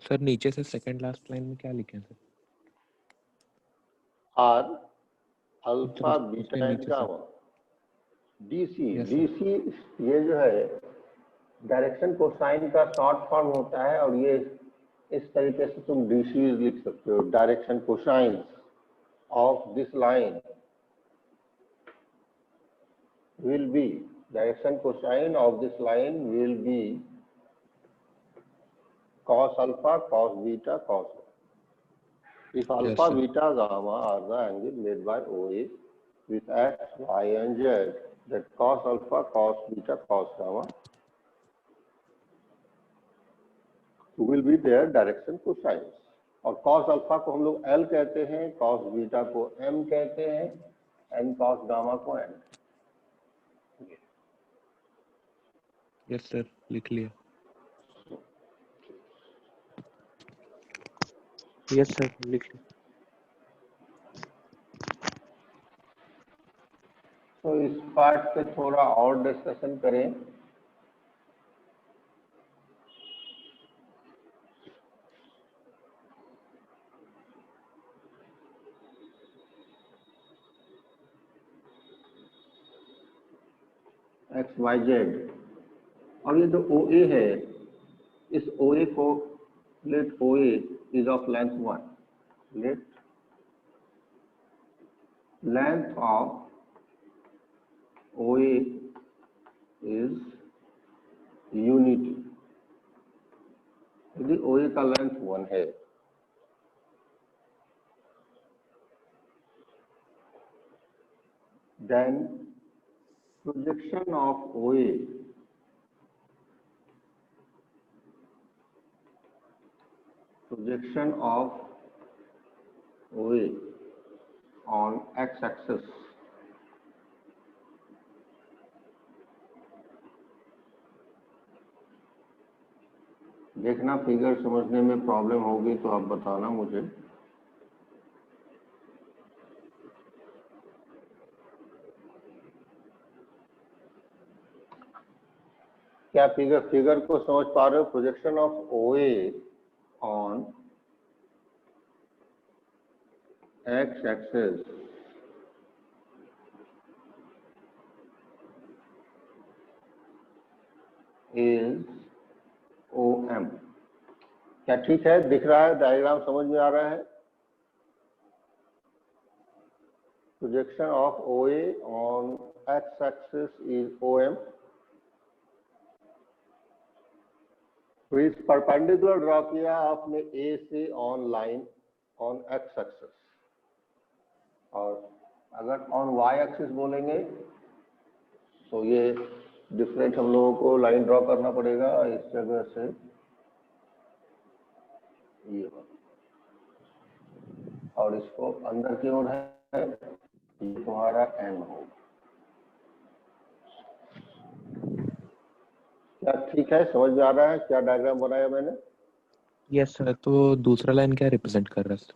Sir नीचे से second last line में क्या लिखे हैं सर? आर अल्फा उसमें बीटा एंड नीचे से gamma DC. Yes sir DC ये जो है डायरेक्शन कोसाइन का शॉर्ट फॉर्म होता है, और ये इस तरीके से तुम डीसी लिख सकते हो, direction cosine of this line will be, direction cosine of this line will be cos alpha, cos beta, cos. If alpha, sir. beta, gamma are the angle made by OA with x, y and z, that cos alpha, cos beta, cos gamma will be their direction cosines. और cos alpha को हम लोग L कहते हैं, cos beta को M कहते हैं, and cos gamma को N। यस सर लिख लिया। यस सर लिख लिया। तो इस पार्ट पे थोड़ा और डिस्कशन करें। एक्स वाई जेड, और ये जो ओ ए है, इस ओ ए को let O A is of length 1, let length of O A is unity. यदि ओ ए का लेंथ 1 है, then projection of OA on x-axis देखना, फिगर समझने में प्रॉब्लम होगी तो आप बताना मुझे। क्या फिगर को समझ पा रहे हो? Projection of OA on x axis is OM। क्या ठीक है? दिख रहा है? डायग्राम समझ में आ रहा है? Projection of OA on x axis is OM। तो इस परपेंडिकुलर ड्रॉ किया आपने ए से on line on x axis, और अगर ऑन वाई एक्सिस बोलेंगे तो ये डिफरेंट हम लोगों को लाइन ड्रॉ करना पड़ेगा इस जगह से ये, और इसको अंदर की ओर है, ये तुम्हारा एन होगा। क्या ठीक है? समझ में आ रहा है क्या डायग्राम बनाया मैंने? Yes sir. तो दूसरा लाइन क्या रिप्रेजेंट कर रहा है सर?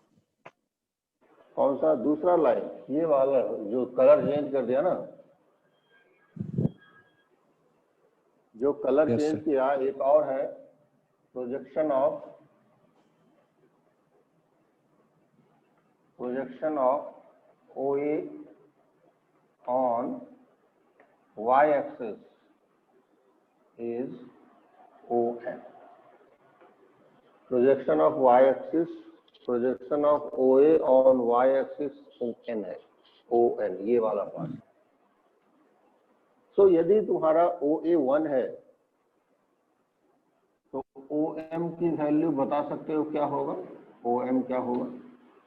कौन सा दूसरा लाइन? ये वाला जो कलर चेंज कर दिया ना, जो कलर Yes, चेंज sir. किया। एक और है projection of OA on y axis is ON। Projection of y axis, projection of OA on y axis ON है, ON ये वाला पार्ट। सो यदि तुम्हारा OA 1 है तो OM की वैल्यू बता सकते हो क्या होगा? OM क्या होगा?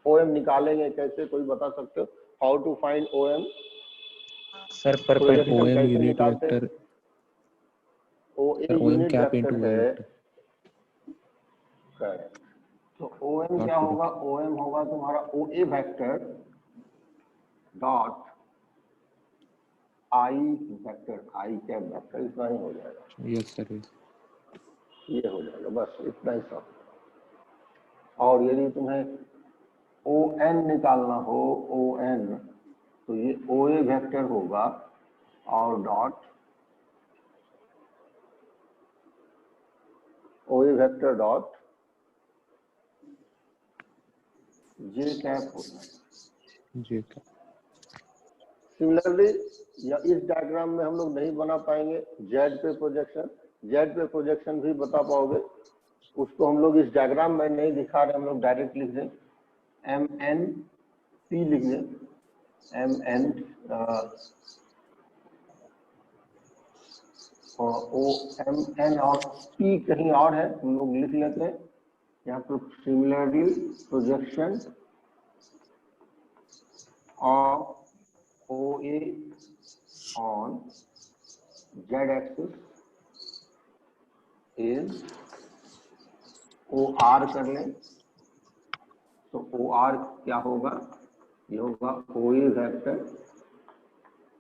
OM निकालेंगे कैसे, कोई बता सकते हो? How to find OM? Sir पर प्रोजेक्शन OM कैसे यूनिट निकालते हैं? Vector, OA sir OM unit cap into vector y है। वेक्टर। करेक्ट। तो OM क्या होगा? OM होगा तुम्हारा OA vector dot I vector, I cap vector, इतना ही हो जाएगा। Yes sir. ये हो जाएगा, बस इतना ही सब। और यदि तुम्हें ON निकालना हो, ON, तो ये OA वेक्टर होगा और dot OA vector dot J cap होता है। जी का। सिमिलरली या इस डायग्राम में हम लोग नहीं बना पाएंगे जेड पे प्रोजेक्शन, जेड पे प्रोजेक्शन भी बता पाओगे, उसको हम लोग इस डायग्राम में नहीं दिखा रहे, हम लोग डायरेक्ट लिख दें एम एन पी लिख दें, M N O M N और पी कहीं और है, हम लोग लिख लेते हैं यहाँ पर। Similarly projection of OA on z-axis is OR कर लें, तो OR क्या होगा, ये होगा OA vector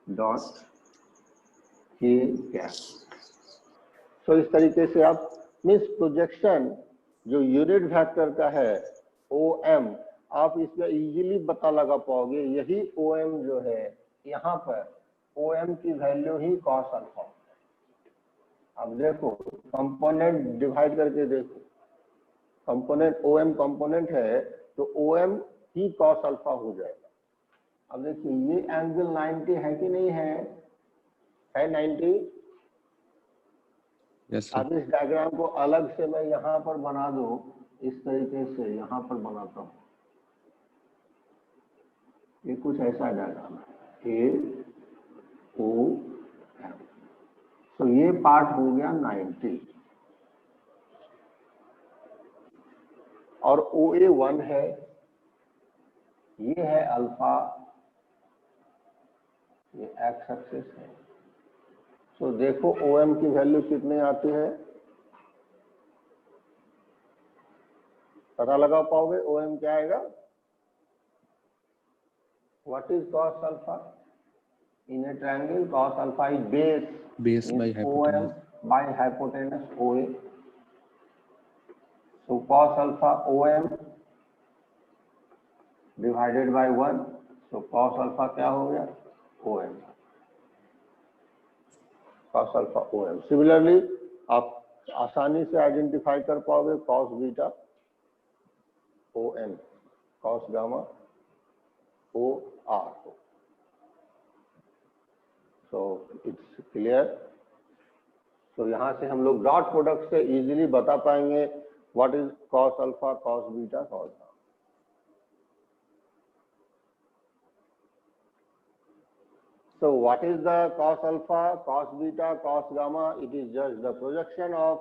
dot K cap. तो इस तरीके से आप मीन्स प्रोजेक्शन जो यूनिट वेक्टर का है OM, आप इसमें इजीली पता लगा पाओगे, यही OM जो है यहाँ पर OM की वैल्यू ही cos अल्फा। अब देखो कंपोनेंट डिवाइड करके देखो, कंपोनेंट OM कंपोनेंट है तो OM ही cos अल्फा हो जाएगा। अब देखिए ये एंगल 90 है कि नहीं है, 90। यस अब इस डायग्राम को अलग से मैं यहाँ पर बना दूं, इस तरीके से यहाँ पर बनाता हूँ, ये कुछ ऐसा डायग्राम है ए ओ एम। तो ये पार्ट हो गया 90 और OA 1 है, ये है अल्फा, ये एक्स एक्सिस है। तो देखो OM की वैल्यू कितनी आती है, पता लगा पाओगे OM क्या आएगा। What is cos alpha? In a triangle, cos alpha is base, Base by means hypotenuse. OM by hypotenuse OA. So cos alpha OM divided by 1. So cos alpha क्या हो गया, OM, cos alpha OM। Similarly, आप आसानी से identify कर पाओगे cos beta ON, cos gamma OR। So it's clear। तो यहाँ से हम लोग डॉट प्रोडक्ट से इजीली बता पाएंगे what is cos alpha, cos beta, cos gamma. So what is the cos alpha, cos beta, cos gamma? It is just the projection of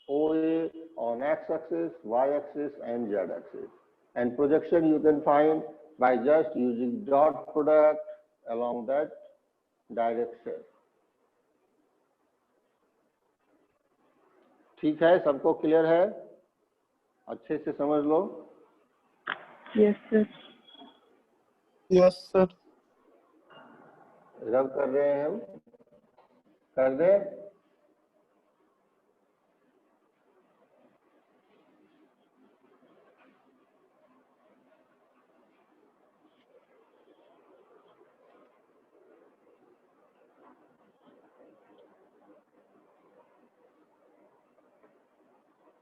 OA on x-axis, y-axis and z-axis. And projection you can find by just using dot product along that direction. ठीक है, सबको clear है, अच्छे से समझ लो। Yes sir. Yes sir. Rub कर रहे हैं हम, कर दे।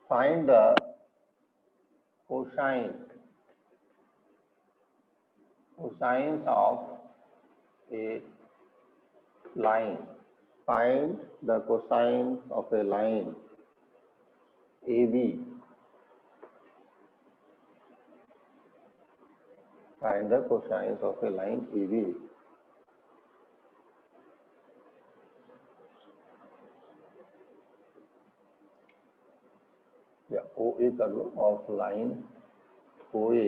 Find the cosines of a line. Find the cosines of a line AB. Find the cosines of a line AB. या OA कर लो, of line OA।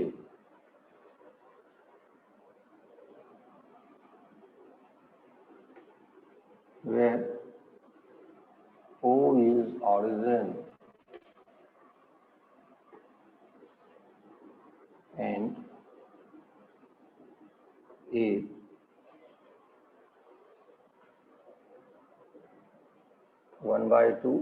where O is origin and A one by two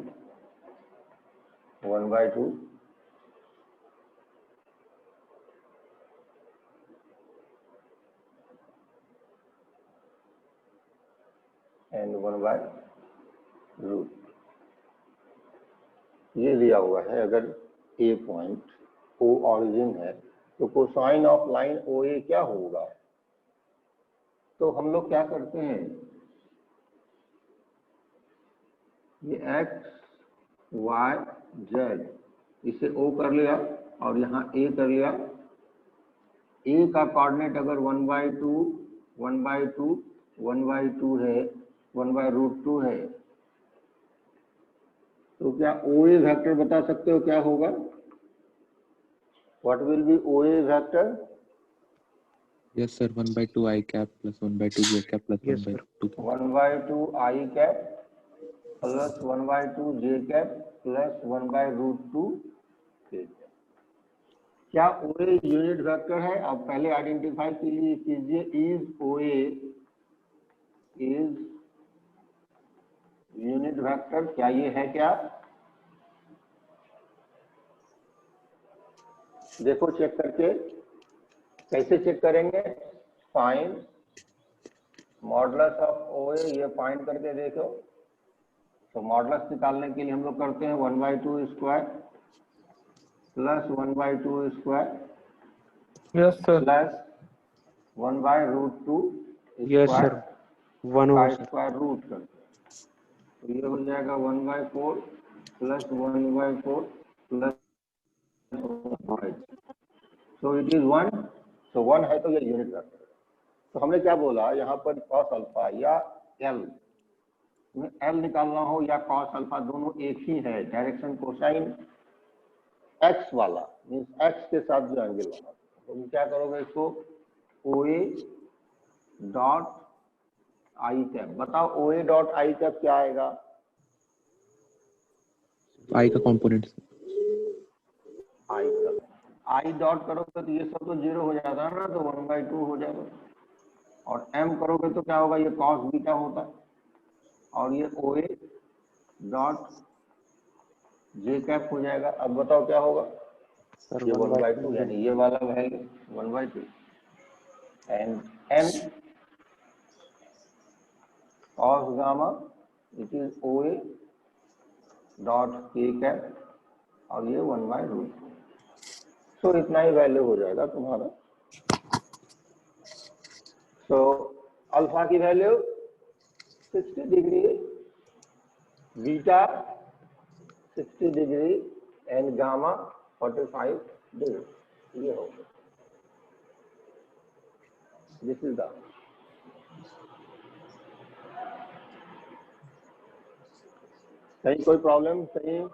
and 1 by root. ये दिया हुआ है, अगर A point O origin है तो कोसाइन ऑफ लाइन ओ ए क्या होगा? तो हम लोग क्या करते हैं, ये एक्स वाई जेड इसे ओ कर लिया और यहाँ ए कर लिया। ए का कोऑर्डिनेट अगर 1/2 1/2 1/2 है, 1/√2 है, तो क्या ओ ए वेक्टर बता सकते हो क्या होगा? What will be O A vector? Yes, sir. 1/2 I cap plus 1/2 J cap plus Yes, 1/2 cap. 1/2 I cap plus 1/2 J cap plus 1/√2 के कैप। क्या ओ ए यूनिट वेक्टर है? अब पहले आइडेंटिफाई के लिए कीजिए, is O A is unit vector, क्या ये है? क्या देखो चेक करके, कैसे चेक करेंगे? फाइंड मॉडुलस ऑफ ओ ए, ये फाइंड करके देखो। तो मॉडुलस निकालने के लिए हम लोग करते हैं 1/2 square plus 1/2 square Yes, sir. Plus 1/√2 Yes, square sir. 1 का over, sir. स्क्वायर रूट करते हैं। तो ये हो जाएगा 1/4 plus 1/4 plus 1/2। So it is 1। सो 1 है तो ये यूनिट वेक्टर है। तो हमने क्या बोला, यहाँ पर कॉस अल्फा या एल में एल निकालना हो या कॉस अल्फा, दोनों एक ही है। डायरेक्शन कोसाइन एक्स वाला मीन्स एक्स के साथ जो एंगल बना, तो तुम क्या करोगे, इसको ओ ए डॉट आई कैप। बताओ ओ ए डॉट आई कैप क्या आएगा? I का component. आई का आई डॉट करोगे तो ये सब तो 0 हो जाता है ना, तो 1/2 हो जाएगा। और एम करोगे तो क्या होगा, ये कॉस बीटा होता है। और ये ओ ए डॉट जे कैप हो जाएगा। अब बताओ क्या होगा? Sir, ये 1/2 1/2 यानी ये वाला value 1/2 and N cos gamma it is O A dot k cap और ये 1/√2। सो इतना ही वैल्यू हो जाएगा तुम्हारा। सो अल्फा की value 60 degree, beta 60 degree and gamma 45 degree. ये होगा, दिस इज द कहीं कोई प्रॉब्लम? कहीं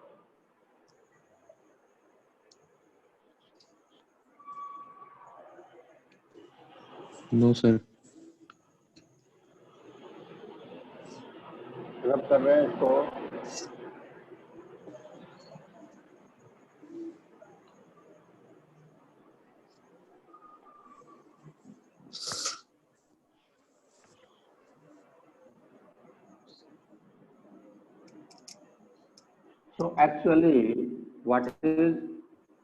No, sir. रब कर रहे हैं इसको। So actually, what is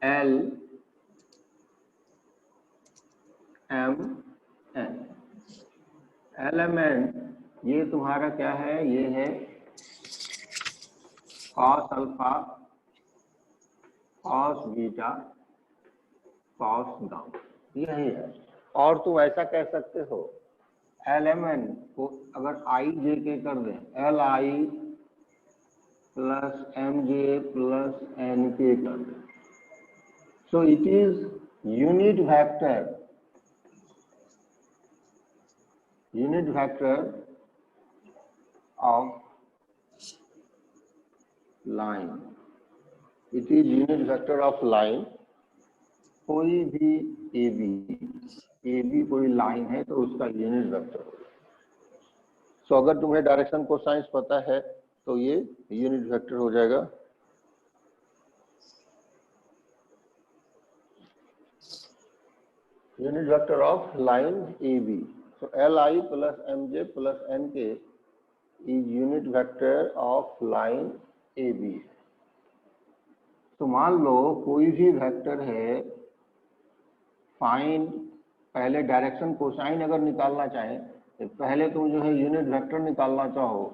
L M N? LMN ये तुम्हारा क्या है? ये है cos alpha, cos beta, cos gamma, यही है। और तुम ऐसा कह सकते हो, LMN को अगर आई जे के कर दें, LI plus MJ plus NK कर दें, so it is unit vector of line. It is unit vector of line। कोई भी AB कोई लाइन है तो उसका यूनिट वेक्टर होगा। सो अगर तुम्हें डायरेक्शन कोसाइंस पता है तो ये यूनिट वेक्टर हो जाएगा। Unit vector of line AB। So LI plus MJ plus NK is unit vector of line AB। तो मान लो कोई भी वेक्टर है, फाइंड, पहले डायरेक्शन कोसाइन अगर निकालना चाहें तो पहले तुम जो है यूनिट वेक्टर निकालना चाहो,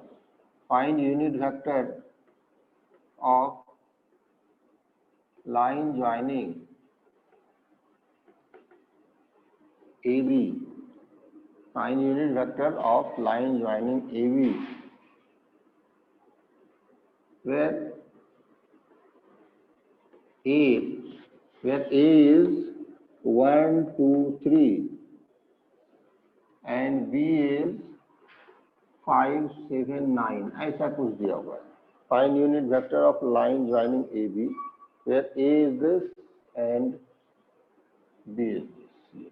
find unit vector of line joining AB. Find unit vector of line joining AB, where A is 1, 2, 3 and B is 5, 7, 9, ऐसा कुछ दिया हुआ है. Find unit vector of line joining AB, where A is this and B is this.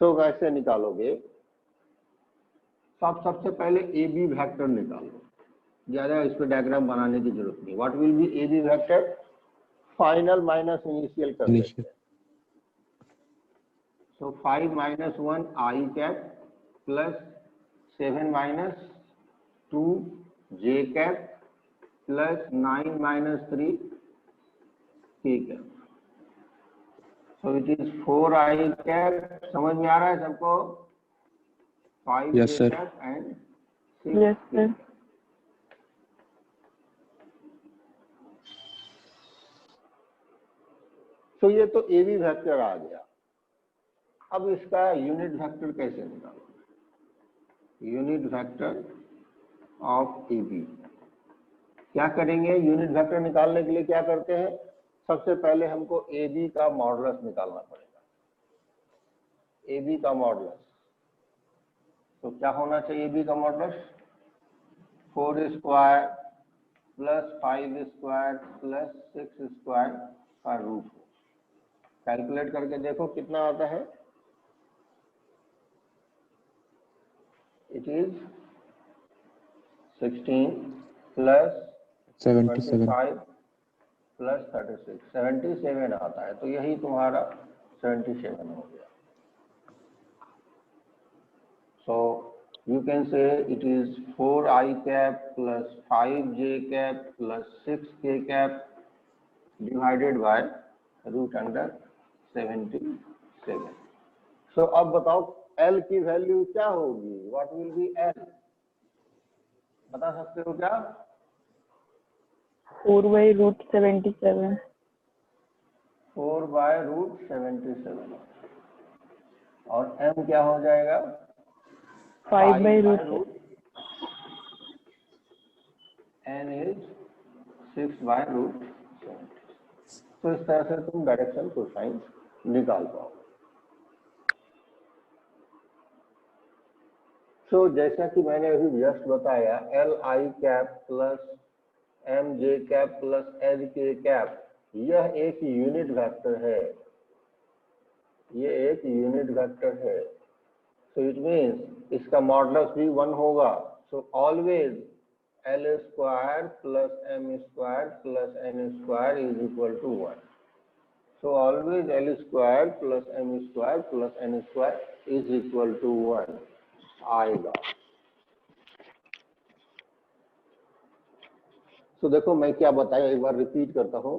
तो कैसे निकालोगे? सबसे पहले AB वेक्टर निकालो. ज्यादा इस पे डायग्राम बनाने की जरूरत नहीं. What will B AB vector? Final minus initial कर देते हैं. So 5 minus 1 I cap plus 7 minus 2 J cap plus 9 minus 3 K cap. So it is 4 I cap. समझ में आ रहा है सबको? 5 Yes, J sir. cap and 6 Yes, K sir. cap. तो ये तो AB वेक्टर आ गया. अब इसका यूनिट वेक्टर कैसे निकालोगे? Unit vector of AB. क्या करेंगे? यूनिट वेक्टर निकालने के लिए क्या करते हैं? सबसे पहले हमको AB का मॉडुलस निकालना पड़ेगा. AB का मॉडुलस. तो क्या होना चाहिए AB का modulus? 4 square plus 5 square plus 6 square का रूट. कैलकुलेट करके देखो कितना आता है. It is 16 plus 77. 25 plus 36, 77 आता है. तो यही तुम्हारा 77 हो गया. So you can say it is 4 I cap plus 5 J cap plus 6 K cap divided by root under 77. So अब बताओ L की वैल्यू क्या होगी? What will be L? बता सकते हो क्या? 4 by root 77. 4 by root 77. और M क्या हो जाएगा? 5 by root. N is 6 by root 70. तो इस तरह से तुम डायरेक्शन कोसाइन निकाल पाओ. तो जैसा कि मैंने अभी जस्ट बताया, L I cap plus M J cap plus L K cap, यह एक यूनिट वेक्टर है. ये एक यूनिट वेक्टर है. सो इट मीन्स इसका मॉडुलस भी 1 होगा. So always L square plus M square plus N square is equal to 1. So always L square plus M square plus N square is equal to 1 आएगा. तो देखो मैं क्या बताया, एक बार रिपीट करता हूँ.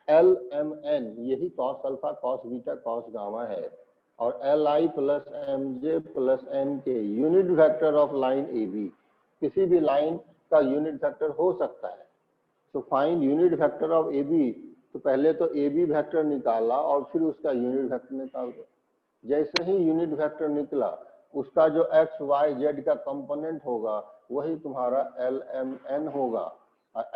L M N यही cos alpha cos beta cos gamma है. और L I plus M J plus N के unit vector of line AB. किसी भी लाइन का यूनिट वेक्टर हो सकता है. तो find unit vector of AB. तो पहले तो AB वेक्टर निकाला और फिर उसका यूनिट वेक्टर निकाल दो. जैसे ही यूनिट वेक्टर निकला, उसका जो x y z का कंपोनेंट होगा वही तुम्हारा L M N होगा.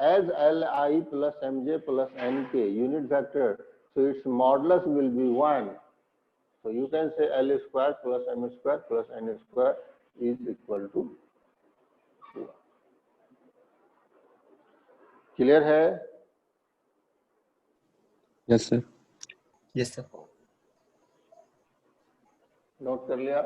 As L I plus M J plus N K unit vector, so its modulus will be 1. So you can say L square plus M square plus N square is equal to 1. Clear है? Yes, sir. Yes, sir. Note कर लिया?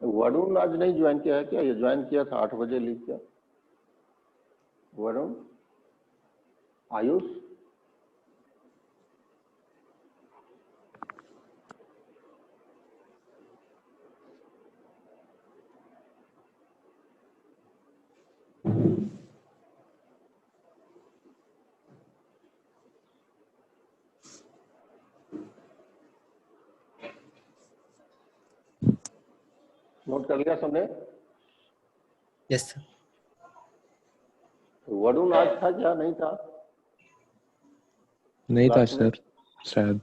वरुण आज नहीं join किया है क्या? ये join किया था 8 बजे लीव किया। वरुण, आयुष, नोट कर लिया सबने? Yes sir. वरुण आज था क्या? नहीं था? नहीं था क्लास में? सर, शायद।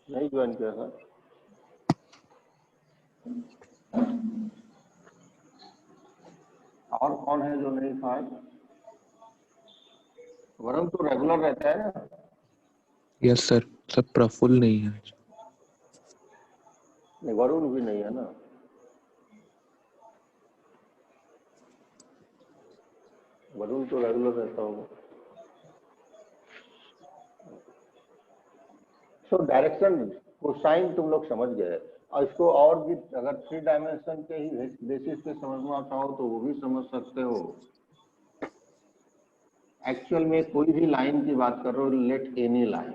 नहीं ज्वाइन किया था। और कौन है जो नहीं था आज? वरुण तो रेगुलर रहता है ना? यस सर, सब प्रफुल्ल नहीं है आज। नहीं, वरुण भी नहीं है ना? वरुण तो रेगुलर रहता होगा। सो डायरेक्शन कोसाइन तुम लोग समझ गए, और इसको और भी अगर 3 डायमेंशन के ही बेसिस पे समझना चाहो तो वो भी समझ सकते हो। एक्चुअल में कोई भी लाइन की बात कर रहे हो, लेट एनी लाइन,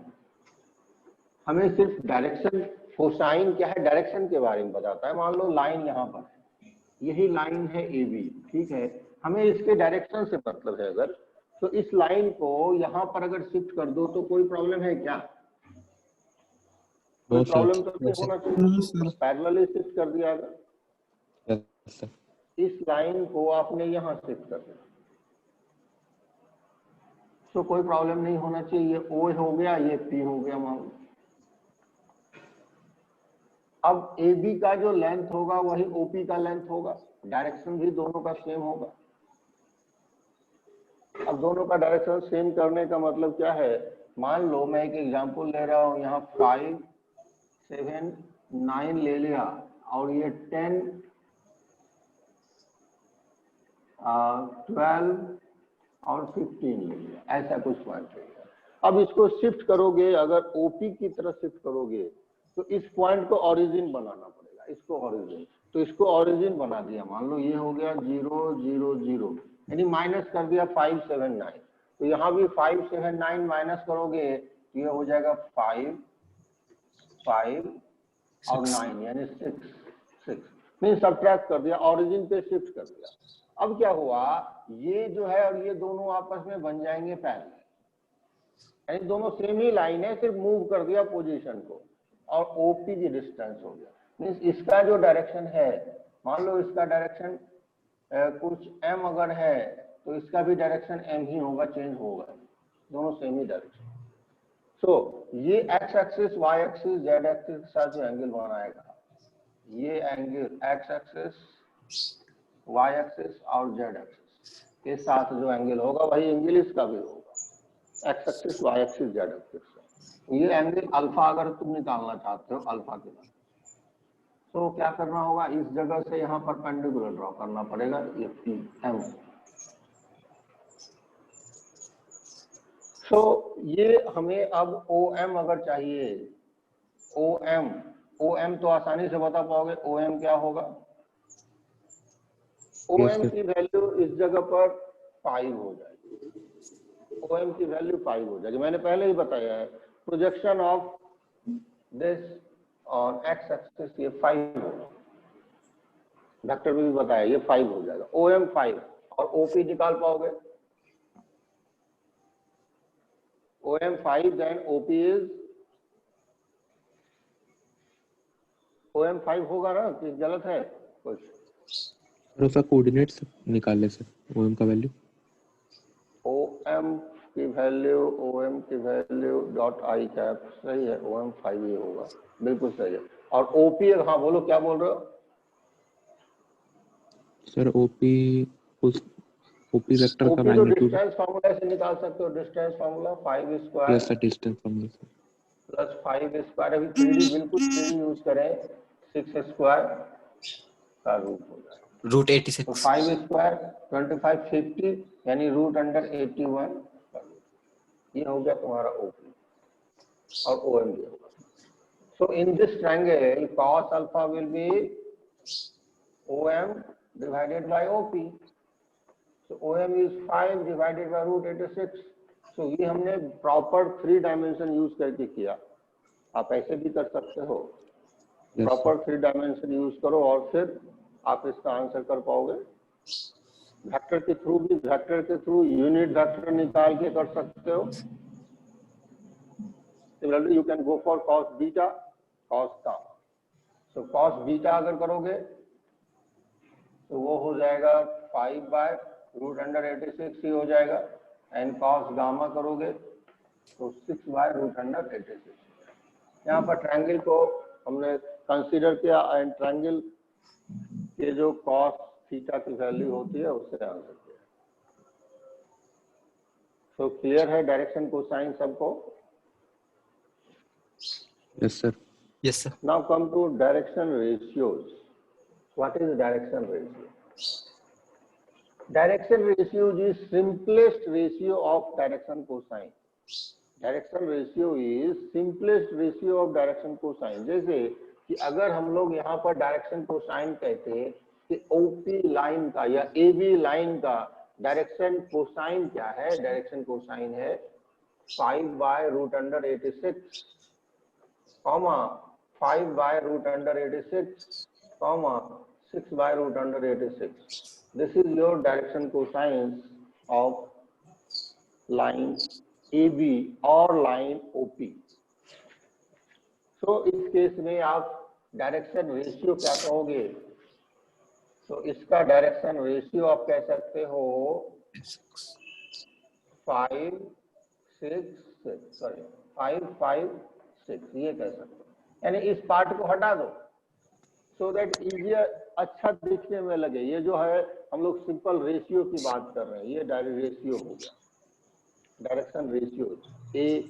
हमें सिर्फ डायरेक्शन, कोसाइन क्या है डायरेक्शन के बारे में बताता है। मान लो लाइन यहाँ पर है, यही लाइन है ए बी, ठीक है, हमें इसके डायरेक्शन से मतलब है। अगर तो इस लाइन को यहाँ पर अगर शिफ्ट कर दो तो कोई प्रॉब्लम है क्या? कोई नो सर। प्रॉब्लम तो नहीं होना नहीं चाहिए। सर। पैरेलली शिफ्ट कर दिया अगर, यस सर। इस लाइन को आपने यहाँ शिफ्ट कर दिया तो कोई प्रॉब्लम नहीं होना चाहिए। ये ओ हो गया, ये पी हो गया मान लो। अब ए बी का जो लेंथ होगा वही ओपी का लेंथ होगा, डायरेक्शन भी दोनों का सेम होगा। अब दोनों का डायरेक्शन सेम करने का मतलब क्या है? मान लो मैं एक एग्जांपल ले रहा हूं, यहाँ 5, 7, 9 ले लिया और ये 10, 12 और 15 ले लिया, ऐसा कुछ पॉइंट है। अब इसको शिफ्ट करोगे, अगर ओपी की तरफ शिफ्ट करोगे तो इस पॉइंट को ओरिजिन बनाना पड़ेगा, इसको ओरिजिन। तो इसको ओरिजिन बना दिया, मान लो ये हो गया 0, 0, 0, यानी माइनस कर दिया 5, 7, 9। तो यहाँ भी 5, 7, 9 माइनस करोगे तो ये हो जाएगा 5, 5 और 9 यानी 6 मीन सब्ट्रैक्ट कर दिया, ओरिजिन पे शिफ्ट कर दिया। अब क्या हुआ, ये जो है और ये दोनों आपस में बन जाएंगे पैरेलल, यानी दोनों सेम ही लाइन है, सिर्फ मूव कर दिया पोजीशन को और ओपी की डिस्टेंस हो गया। मीन्स इसका जो डायरेक्शन है, मान लो इसका डायरेक्शन कुछ एम अगर है तो इसका भी डायरेक्शन एम ही होगा, चेंज होगा, दोनों सेम ही डायरेक्शन। सो ये X axis, Y axis, Z axis के साथ जो एंगल बनाएगा, ये angle X axis, Y axis और जेड एक्सिस के साथ जो एंगल होगा वही एंगल इसका भी होगा, X axis, Y axis, Z axis. ये एंगल अल्फा अगर तुम निकालना चाहते हो अल्फा के बाद, तो क्या करना होगा, इस जगह से यहाँ परपेंडिकुलर ड्रॉ करना पड़ेगा, ये पी एम। सो ये हमें अब ओ एम अगर चाहिए, ओ एम तो आसानी से बता पाओगे, ओ एम क्या होगा? ओ Yes, एम sir. की वैल्यू इस जगह पर 5 हो जाएगी, ओ एम की वैल्यू 5 हो जाएगी। मैंने पहले ही बताया है, projection of this on x axis ये 5 होगा, वेक्टर में भी बताया ये 5 हो जाएगा, ओ एम 5। और ओपी निकाल पाओगे, O M 5 then OP is, O M 5 होगा ना, कि गलत है कुछ? सर उसका कोऑर्डिनेट्स निकाल ले सर, ओएम का वैल्यू। ओ एम की वैल्यू डॉट आई कैप, सही है, ओ एम 5 ही होगा, बिल्कुल सही है। और ओपी, हाँ बोलो क्या बोल रहे हो? सर ओपी, उस ओपी वेक्टर का ओपी तो मैग्नीट्यूड। डिस्टेंस फार्मूला से निकाल सकते हो, distance formula 5 square yes sir, distance formula sir. Plus 5 square, अभी 3D बिल्कुल 3D यूज करें, 6 स्क्वायर का रूट हो जाएगा, रूट तो 86। 5 स्क्वायर 25, 50 यानी रूट अंडर 81, ये हो गया तुम्हारा ओपी और ओ एम भी होगा। So in this triangle, cos alpha will be OM divided by OP. So OM is 5 divided by root 86. So ये हमने प्रॉपर 3 डायमेंशन यूज करके किया. आप ऐसे भी कर सकते हो. प्रॉपर 3 डायमेंशन यूज करो और फिर आप इसका आंसर कर पाओगे. वेक्टर के थ्रू भी, वेक्टर के थ्रू यूनिट वेक्टर निकाल के कर सकते हो. Similarly you can go for cos beta, cos gamma. So cos beta अगर करोगे तो वो हो जाएगा 5 बाय रूट अंडर 86 ही हो जाएगा. एंड cos गामा करोगे तो 6 बाय रूट अंडर 86. यहाँ पर ट्रायंगल को हमने कंसीडर किया एंड ट्रायंगल के जो cos थीटा की वैल्यू होती है उससे आंसर किया. सो क्लियर है डायरेक्शन कोसाइन सबको? Yes, sir. Yes, sir. Now come to direction ratios. What is direction ratio? Direction ratio is simplest ratio of direction cosine. Direction ratio is simplest ratio of direction cosine. जैसे कि अगर हम लोग यहाँ पर direction cosine कहते हैं कि OP लाइन का या AB लाइन का डायरेक्शन कोसाइन क्या है? डायरेक्शन कोसाइन है 5 by root under 86 comma 5 by root under 86 comma 6 by root under 86. This is your direction cosine of line AB और लाइन OP. तो इस केस में आप डायरेक्शन रेशियो क्या कहोगे? तो इसका डायरेक्शन रेशियो आप कह सकते हो 5, 5, 6 ये कह सकते हो. यानी इस पार्ट को हटा दो सो दैट इजियर अच्छा दिखने में लगे. ये जो है हम लोग सिंपल रेशियो की बात कर रहे हैं. ये डायरेक्ट रेशियो हो गया. Direction ratio A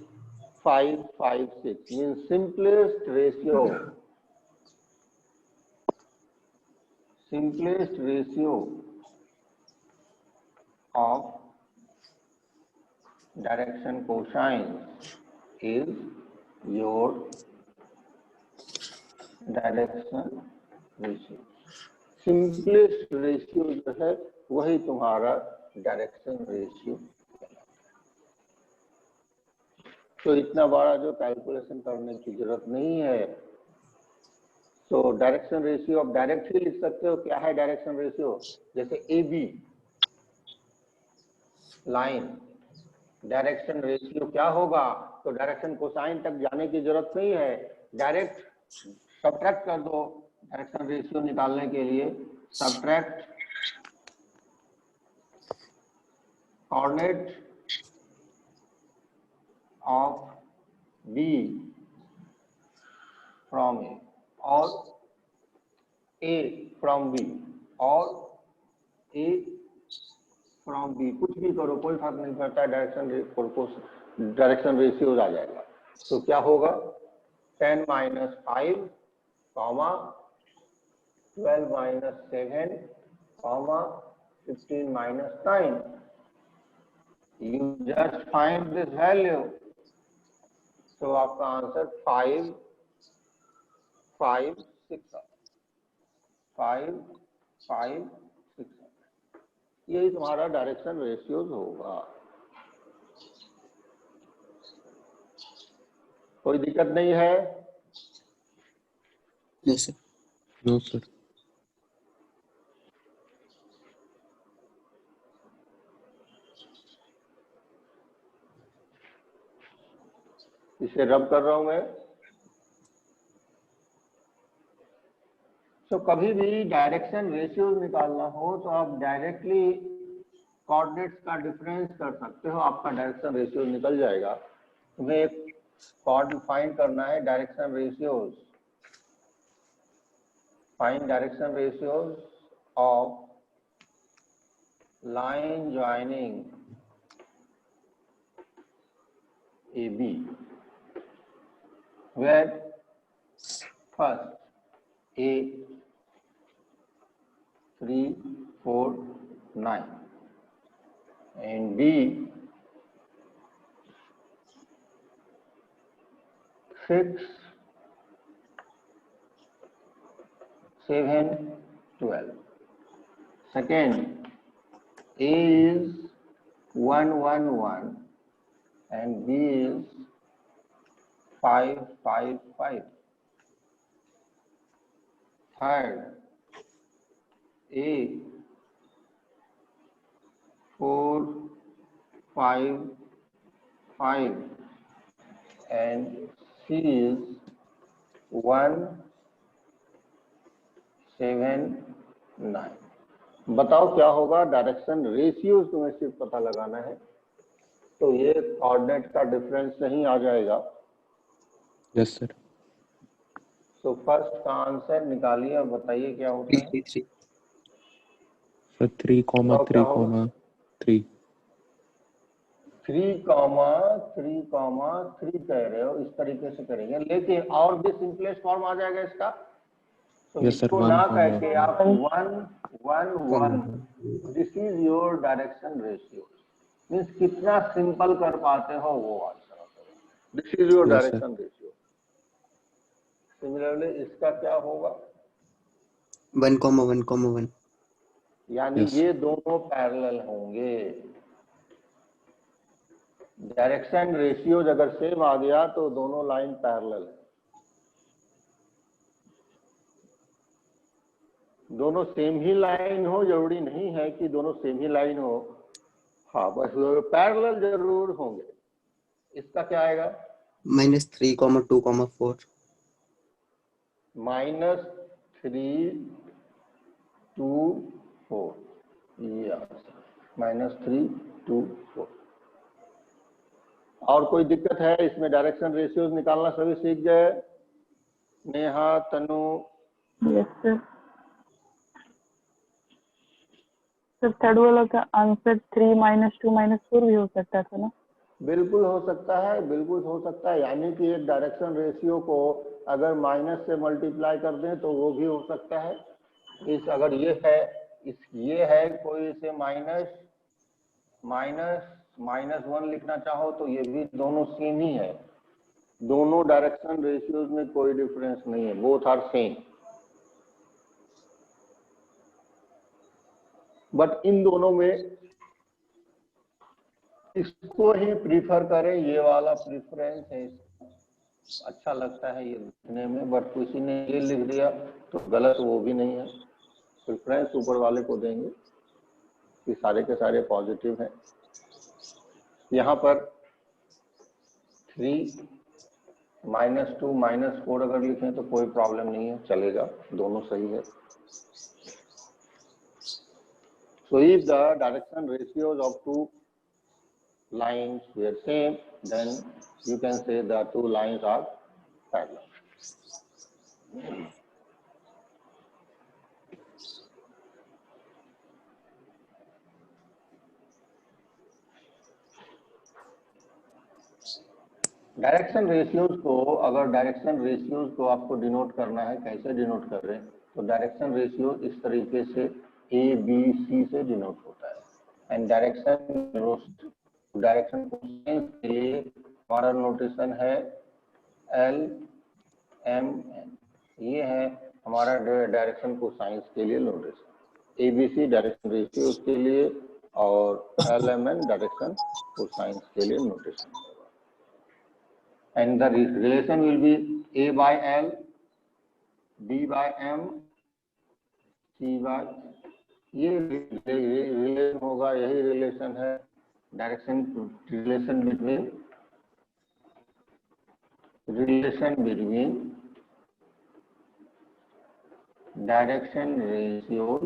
5, 5, 6 means simplest ratio. Simplest ratio of direction cosines is your direction ratio. Simplest ratio जो है वही तुम्हारा डायरेक्शन रेशियो. तो इतना बड़ा जो कैलकुलेशन करने की जरूरत नहीं है. तो डायरेक्शन रेशियो आप डायरेक्ट ही लिख सकते हो. क्या है डायरेक्शन रेशियो? जैसे AB लाइन डायरेक्शन रेशियो क्या होगा? तो डायरेक्शन कोसाइन तक जाने की जरूरत नहीं है. डायरेक्ट सब्ट्रैक्ट कर दो डायरेक्शन रेशियो निकालने के लिए. Subtract coordinate of B from A और A फ्रॉम B और A फ्रॉम B. कुछ भी करो कोई फर्क नहीं पड़ता. डायरेक्शन रेशियो आ जाएगा. तो क्या होगा? 10 minus 5 comma 12 minus 7 comma 15 minus 9. You just find this value. तो आपका आंसर 5, 5, 6 5, 5, 6 यही तुम्हारा डायरेक्शन रेशियोज होगा. कोई दिक्कत नहीं है? No, sir. No, sir. इसे रब कर रहा हूं मैं. तो कभी भी डायरेक्शन रेशियो निकालना हो तो आप डायरेक्टली कोऑर्डिनेट्स का डिफरेंस कर सकते हो. आपका डायरेक्शन रेशियो निकल जाएगा. तुम्हें एक कोऑर्डिनेट फाइंड करना है. Direction ratios, find direction ratios of line joining AB where first A 3, 4, 9 and B 6, 7, 12. Second, A is 1, 1, 1 and B is 5, 5, 5. Third, A 4, 5, 5 and C is 1, 7, 9. बताओ क्या होगा? डायरेक्शन रेशियोज तुम्हें सिर्फ पता लगाना है, तो ये कोऑर्डिनेट का डिफरेंस नहीं आ जाएगा। Yes sir. तो फर्स्ट का आंसर निकालिए और बताइए क्या होता है। 3, 3. सर 3, तो क्या 3, होगा? 3। 3, 3 कह रहे हो, इस तरीके से करेंगे, लेकिन और भी सिंपलेस्ट फॉर्म आ जाएगा इसका। तो यस सर, इसको 1, ना कह के आप 1, 1, 1, 1. This is your direction ratio. Means कितना सिंपल कर पाते हो वो आंसर आता है। This is your Yes, sir. Direction ratio. Similarly इसका क्या होगा? 1, 1, 1. यानी Yes. ये दोनों पैरेलल होंगे। डायरेक्शन रेशियोज अगर सेम आ गया तो दोनों लाइन पैरेलल है। दोनों सेम ही लाइन हो जरूरी नहीं है कि दोनों सेम ही लाइन हो, हाँ बस पैरेलल जरूर होंगे। इसका क्या आएगा? -3, 2, 4. -3, 2, 4 ये आंसर। -3, 2, 4। और कोई दिक्कत है इसमें? डायरेक्शन रेशियोज निकालना सभी सीख गए? Neha, Tanu? Yes sir. Sir third वाला का आंसर 3 -2 -4 भी हो सकता था ना? बिल्कुल हो सकता है, बिल्कुल हो सकता है। यानी कि एक डायरेक्शन रेशियो को अगर माइनस से मल्टीप्लाई कर दें तो वो भी हो सकता है। इस अगर ये है कोई इसे -1 लिखना चाहो तो ये भी दोनों सेम ही है। दोनों डायरेक्शन रेशियोज में कोई डिफरेंस नहीं है, बोथ आर सेम। बट इन दोनों में इसको ही प्रीफर करें, ये वाला प्रेफरेंस है, अच्छा लगता है ये लिखने में। बट किसी ने ये लिख दिया तो गलत वो भी नहीं है। प्रेफरेंस ऊपर वाले को देंगे कि सारे के सारे पॉजिटिव हैं। यहाँ पर 3, -2, -4 अगर लिखें तो कोई प्रॉब्लम नहीं है, चलेगा, दोनों सही है। So if the direction ratios of two lines were same, then you can say the two lines are parallel. Direction ratios को, अगर डायरेक्शन रेशियोज को आपको डिनोट करना है, कैसे डिनोट कर रहे हैं? तो डायरेक्शन रेशियो इस तरीके से ABC से डिनोट होता है। एंड डायरेक्शन कोसाइन के लिए हमारा नोटेशन है LMN। ये है हमारा डायरेक्शन कोसाइन के लिए नोटेशन। ABC डायरेक्शन रेशियोज के लिए और LMN डायरेक्शन कोसाइन के लिए notation. And the relation will be A by L, B by M, C by, ये रिलेशन होगा, यही रिलेशन है direction relation between direction ratios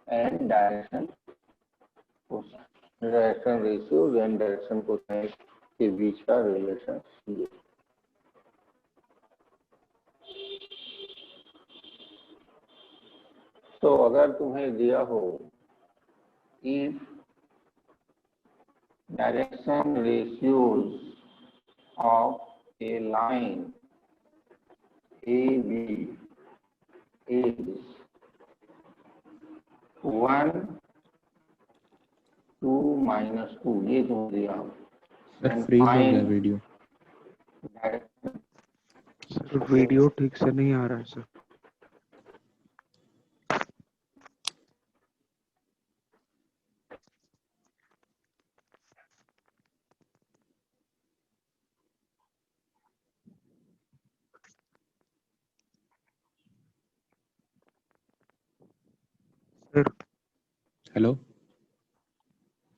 and direction cosine के बीच का रिलेशन ये। तो अगर तुम्हें दिया हो if direction ratios of A line AB is 1, 2, -2, ये तुम्हें दिया हो। सर फ्रीज हो गया वीडियो। सर वीडियो ठीक से नहीं आ रहा है sir. Sir hello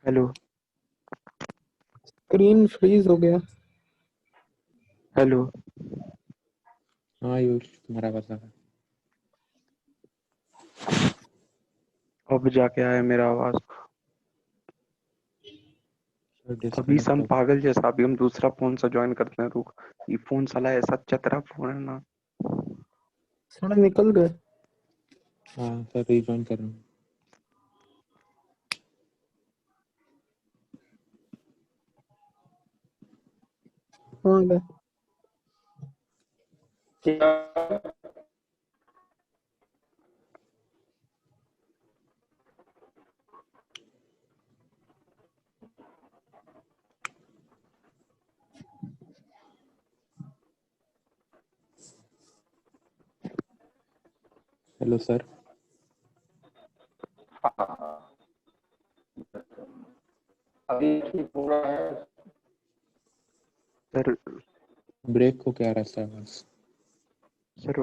hello screen freeze हो गया। हेलो हाँ आयुष तुम्हारा बता है। अब जाके आया मेरा आवाज। सर अभी डिस्कनेक्ट हम हो। पागल जैसा अभी हम दूसरा फोन से ज्वाइन करते हैं। रुक, ये फोन साला ऐसा चतरा फोन है ना। साला निकल गए। हाँ सर रिजॉइन कर रहा हूँ। हाँ गए। हेलो सर हाँ, अभी ठीक हो रहा है। सर ब्रेक हो क्या रहा है आवाज? सर